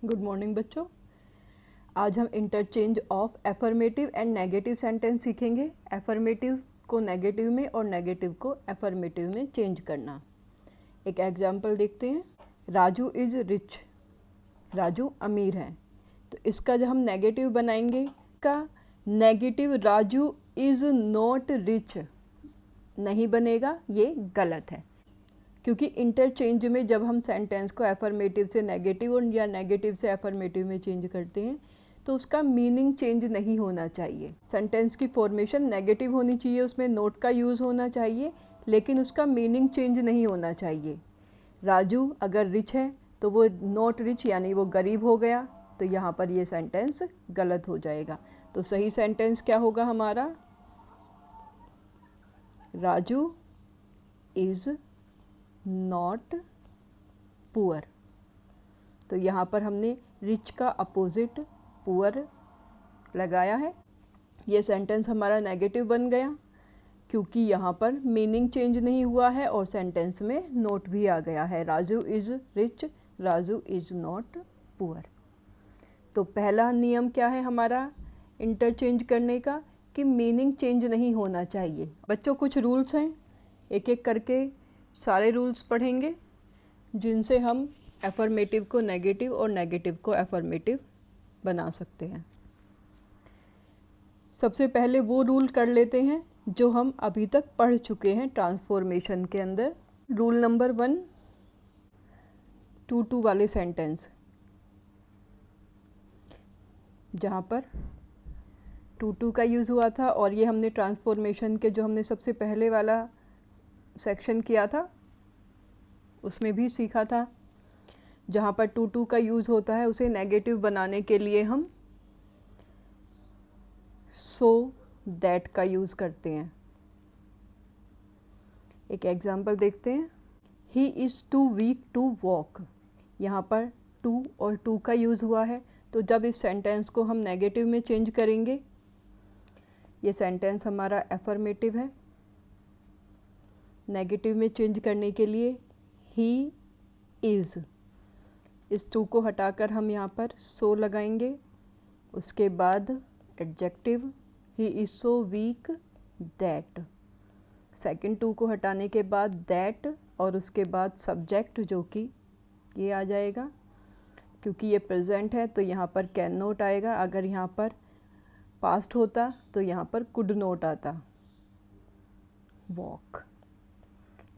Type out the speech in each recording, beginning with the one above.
Good morning बच्चों। आज हम interchange of affirmative and negative sentence सीखेंगे। एफर्मेटिव को नेगेटिव में और नेगेटिव को एफर्मेटिव में चेंज करना। एक एग्जांपल देखते हैं। राजू इज़ रिच, राजू अमीर है। तो इसका जब हम नेगेटिव बनाएंगे, का negative Raju is not rich नहीं बनेगा, ये गलत है। क्योंकि इंटरचेंज में जब हम सेंटेंस को एफर्मेटिव से नेगेटिव और या नेगेटिव से एफर्मेटिव में चेंज करते हैं तो उसका मीनिंग चेंज नहीं होना चाहिए। सेंटेंस की फॉर्मेशन नेगेटिव होनी चाहिए, उसमें नोट का यूज़ होना चाहिए, लेकिन उसका मीनिंग चेंज नहीं होना चाहिए। राजू अगर रिच है तो वो नॉट रिच यानी वो गरीब हो गया, तो यहाँ पर ये सेंटेंस गलत हो जाएगा। तो सही सेंटेंस क्या होगा हमारा? Raju is not poor. तो यहाँ पर हमने रिच का अपोजिट पुअर लगाया है। ये सेंटेंस हमारा नेगेटिव बन गया क्योंकि यहाँ पर मीनिंग चेंज नहीं हुआ है और सेंटेंस में नोट भी आ गया है, Raju is rich, Raju is not poor. तो पहला नियम क्या है हमारा इंटरचेंज करने का, कि मीनिंग चेंज नहीं होना चाहिए। बच्चों कुछ रूल्स हैं, एक एक करके सारे रूल्स पढ़ेंगे जिनसे हम एफर्मेटिव को नेगेटिव और नेगेटिव को एफर्मेटिव बना सकते हैं। सबसे पहले वो रूल कर लेते हैं जो हम अभी तक पढ़ चुके हैं ट्रांसफॉर्मेशन के अंदर। रूल नंबर 1, टू वाले सेंटेंस, जहाँ पर टू का यूज़ हुआ था और ये हमने ट्रांसफॉर्मेशन के जो हमने सबसे पहले वाला सेक्शन किया था उसमें भी सीखा था। जहाँ पर टू का यूज़ होता है उसे नेगेटिव बनाने के लिए हम सो दैट का यूज़ करते हैं। एक एग्जांपल देखते हैं। He is too weak to walk. यहाँ पर टू और टू का यूज़ हुआ है, तो जब इस सेंटेंस को हम नेगेटिव में चेंज करेंगे, ये सेंटेंस हमारा एफर्मेटिव है। नेगेटिव में चेंज करने के लिए ही इज़, इस टू को हटाकर हम यहाँ पर सो लगाएंगे। उसके बाद adjective, he is so weak that. Second to को हटाने के बाद दैट और उसके बाद सब्जेक्ट जो कि ये आ जाएगा। क्योंकि ये प्रेजेंट है तो यहाँ पर कैन नॉट आएगा। अगर यहाँ पर पास्ट होता तो यहाँ पर कुड नॉट आता, वॉक।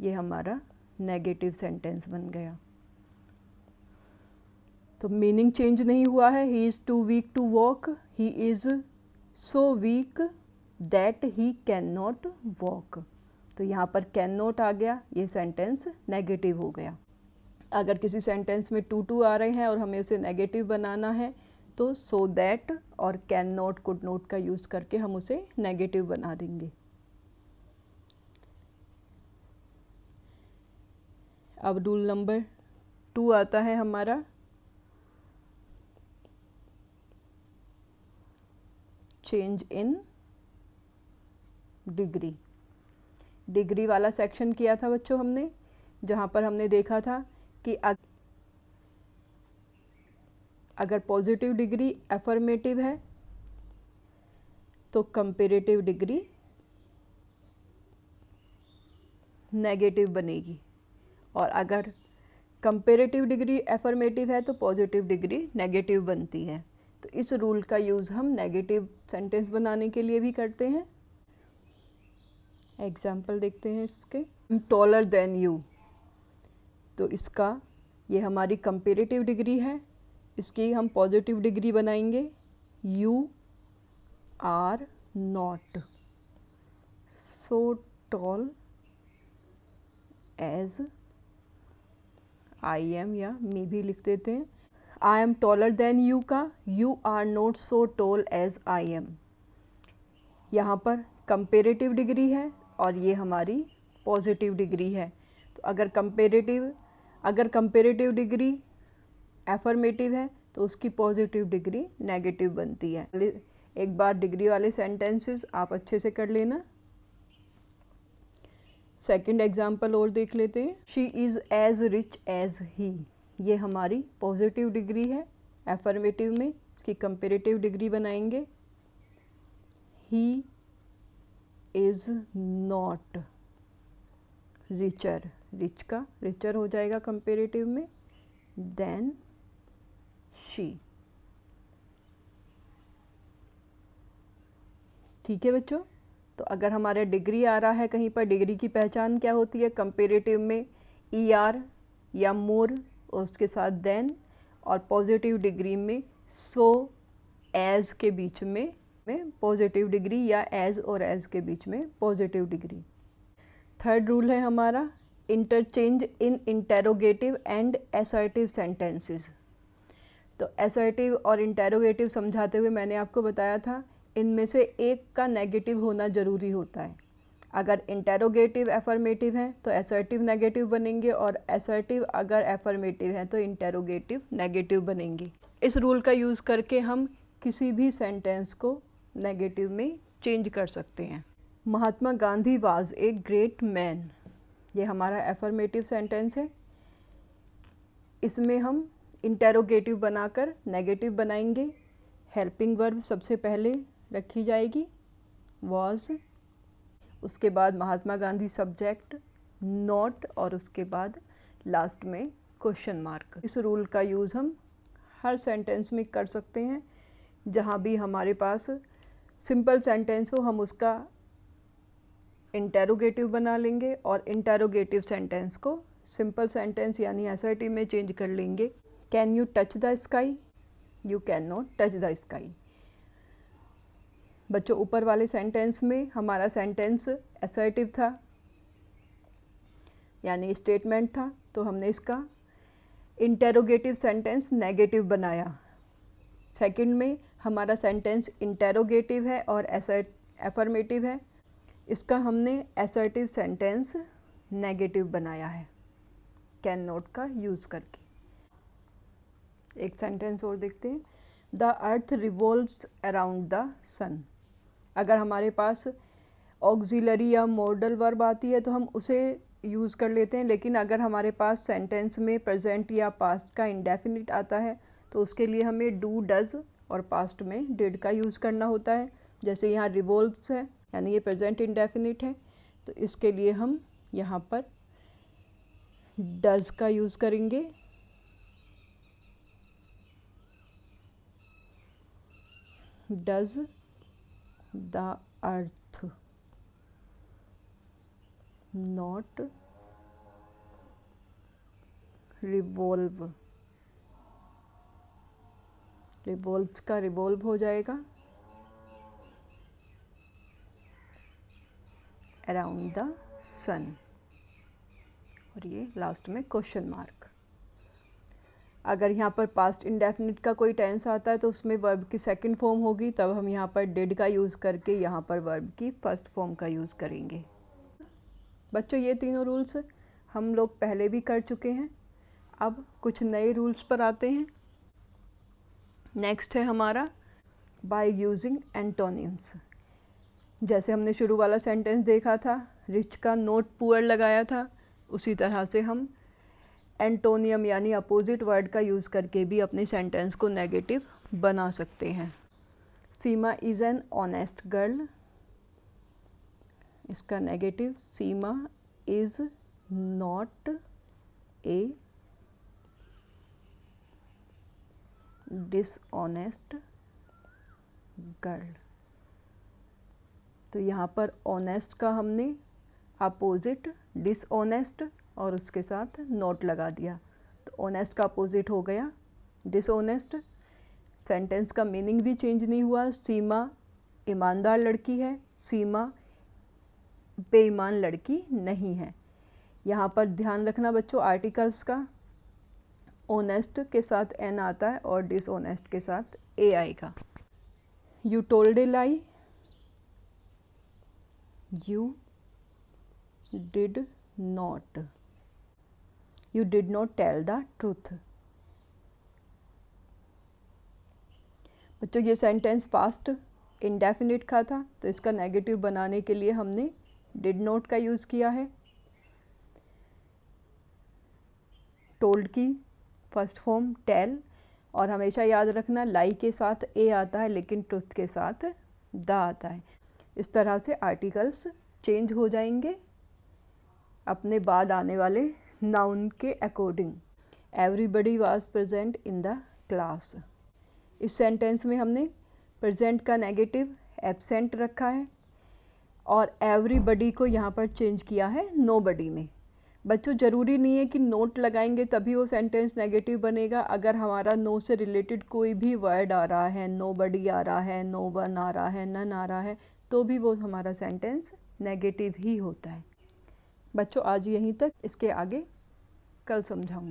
ये हमारा नेगेटिव सेंटेंस बन गया। तो मीनिंग चेंज नहीं हुआ है। He is too weak to walk, he is so weak that he can not walk. तो यहाँ पर कैन नॉट आ गया, ये सेंटेंस नेगेटिव हो गया। अगर किसी सेंटेंस में टू आ रहे हैं और हमें उसे नेगेटिव बनाना है तो सो दैट और कैन नॉट, कुड नॉट का यूज़ करके हम उसे नेगेटिव बना देंगे। अब रूल नंबर 2 आता है हमारा चेंज इन डिग्री। डिग्री वाला सेक्शन किया था बच्चों हमने, जहाँ पर हमने देखा था कि अगर पॉजिटिव डिग्री एफर्मेटिव है तो कंपेरेटिव डिग्री नेगेटिव बनेगी, और अगर कंपेरेटिव डिग्री एफर्मेटिव है तो पॉजिटिव डिग्री नेगेटिव बनती है। तो इस रूल का यूज़ हम नेगेटिव सेंटेंस बनाने के लिए भी करते हैं। एग्जाम्पल देखते हैं इसके। I am taller than you. तो इसका ये हमारी कंपेरेटिव डिग्री है, इसकी हम पॉजिटिव डिग्री बनाएंगे। You are not so tall as I am, या मी भी लिख देते हैं। I am taller than you का you are not so tall as I am, यहाँ पर कंपेरेटिव डिग्री है और ये हमारी पॉजिटिव डिग्री है। तो अगर कंपेरेटिव डिग्री एफर्मेटिव है तो उसकी पॉजिटिव डिग्री नेगेटिव बनती है। एक बार डिग्री वाले सेंटेंसेस आप अच्छे से कर लेना। सेकंड एग्जाम्पल और देख लेते हैं। She is as rich as he, ये हमारी पॉजिटिव डिग्री है एफर्मेटिव में इसकी कंपेरेटिव डिग्री बनाएंगे, he is not richer, rich का रिचर हो जाएगा कंपेरेटिव में, देन शी। ठीक है बच्चों, तो अगर हमारा डिग्री आ रहा है कहीं पर, डिग्री की पहचान क्या होती है, कंपेरेटिव में ई आर या मोर और उसके साथ देन, और पॉजिटिव डिग्री में सो एज के बीच में पॉजिटिव डिग्री या एज और एज के बीच में पॉजिटिव डिग्री। थर्ड रूल है हमारा interchange in interrogative and assertive sentences. तो असर्टिव और इंटेरोगेटिव समझाते हुए मैंने आपको बताया था इनमें से एक का नेगेटिव होना ज़रूरी होता है। अगर इंटेरोगेटिव एफर्मेटिव है तो असर्टिव नेगेटिव बनेंगे, और असर्टिव अगर एफर्मेटिव है तो इंटेरोगेटिव नेगेटिव बनेंगे। इस रूल का यूज़ करके हम किसी भी सेंटेंस को नेगेटिव में चेंज कर सकते हैं। Mahatma Gandhi was a great man, ये हमारा एफर्मेटिव सेंटेंस है। इसमें हम इंटेरोगेटिव बनाकर नेगेटिव बनाएंगे। हेल्पिंग वर्ब सबसे पहले रखी जाएगी, वाज, उसके बाद महात्मा गांधी सब्जेक्ट, नॉट, और उसके बाद लास्ट में क्वेश्चन मार्क। इस रूल का यूज़ हम हर सेंटेंस में कर सकते हैं। जहाँ भी हमारे पास सिंपल सेंटेंस हो हम उसका इंटेरोगेटिव बना लेंगे, और इंटेरोगेटिव सेंटेंस को सिंपल सेंटेंस यानी असर्टिव में चेंज कर लेंगे। Can you touch the sky, you can not touch the sky. बच्चों, ऊपर वाले सेंटेंस में हमारा सेंटेंस असर्टिव था यानी स्टेटमेंट था, तो हमने इसका इंटेरोगेटिव सेंटेंस नेगेटिव बनाया। सेकंड में हमारा सेंटेंस इंटेरोगेटिव है और एफर्मेटिव है, इसका हमने असर्टिव सेंटेंस नेगेटिव बनाया है कैन नॉट का यूज़ करके। एक सेंटेंस और देखते हैं, the earth revolves around the sun. अगर हमारे पास ऑक्सिलरी या मॉडल वर्ब आती है तो हम उसे यूज़ कर लेते हैं, लेकिन अगर हमारे पास सेंटेंस में प्रेजेंट या पास्ट का इंडेफिनिट आता है तो उसके लिए हमें डू, डज और पास्ट में डिड का यूज़ करना होता है। जैसे यहाँ रिवॉल्व्स है यानी ये प्रेजेंट इंडेफिनिट है, तो इसके लिए हम यहाँ पर डज का यूज़ करेंगे। Does the earth not revolve, revolves का रिवॉल्व हो जाएगा अराउंड द सन, और ये लास्ट में क्वेश्चन मार्क। अगर यहाँ पर पास्ट इंडेफिनिट का कोई टेंस आता है तो उसमें वर्ब की सेकंड फॉर्म होगी, तब हम यहाँ पर डिड का यूज़ करके यहाँ पर वर्ब की फर्स्ट फॉर्म का यूज़ करेंगे। बच्चों, ये तीनों रूल्स हम लोग पहले भी कर चुके हैं, अब कुछ नए रूल्स पर आते हैं। नेक्स्ट है हमारा बाय यूजिंग एंटोनिम्स। जैसे हमने शुरू वाला सेंटेंस देखा था, रिच का नोट पुअर लगाया था, उसी तरह से हम एंटोनियम यानी अपोजिट वर्ड का यूज़ करके भी अपने सेंटेंस को नेगेटिव बना सकते हैं। सीमा इज़ एन ऑनेस्ट गर्ल, इसका negative Seema is not a dishonest girl. तो यहाँ पर ऑनेस्ट का हमने अपोजिट डिसऑनेस्ट और उसके साथ नॉट लगा दिया, तो ऑनेस्ट का अपोजिट हो गया डिसऑनेस्ट। सेंटेंस का मीनिंग भी चेंज नहीं हुआ। सीमा ईमानदार लड़की है, सीमा बेईमान लड़की नहीं है। यहाँ पर ध्यान रखना बच्चों, आर्टिकल्स का ऑनेस्ट के साथ एन आता है और डिसऑनेस्ट के साथ ए आएगा। You told a lie, you did not, you did not tell the truth. बच्चों, ये सेंटेंस पास्ट इंडेफिनिट का था, तो इसका नेगेटिव बनाने के लिए हमने डिड नॉट का यूज़ किया है। टोल्ड की फर्स्ट फॉर्म टेल और हमेशा याद रखना लाई के साथ ए आता है लेकिन ट्रुथ के साथ द आता है। इस तरह से आर्टिकल्स चेंज हो जाएंगे अपने बाद आने वाले नाउन के according. Everybody was present in the class. इस सेंटेंस में हमने प्रेजेंट का नेगेटिव एब्सेंट रखा है और एवरीबडी को यहाँ पर चेंज किया है नोबडी में। बच्चों ज़रूरी नहीं है कि नोट लगाएंगे तभी वो सेंटेंस नेगेटिव बनेगा। अगर हमारा नो से रिलेटेड कोई भी वर्ड आ रहा है, नोबडी आ रहा है, नो वन आ रहा है, नन आ रहा है, तो भी वो हमारा सेंटेंस नेगेटिव ही होता है। बच्चों आज यहीं तक, इसके आगे कल समझाऊंगी।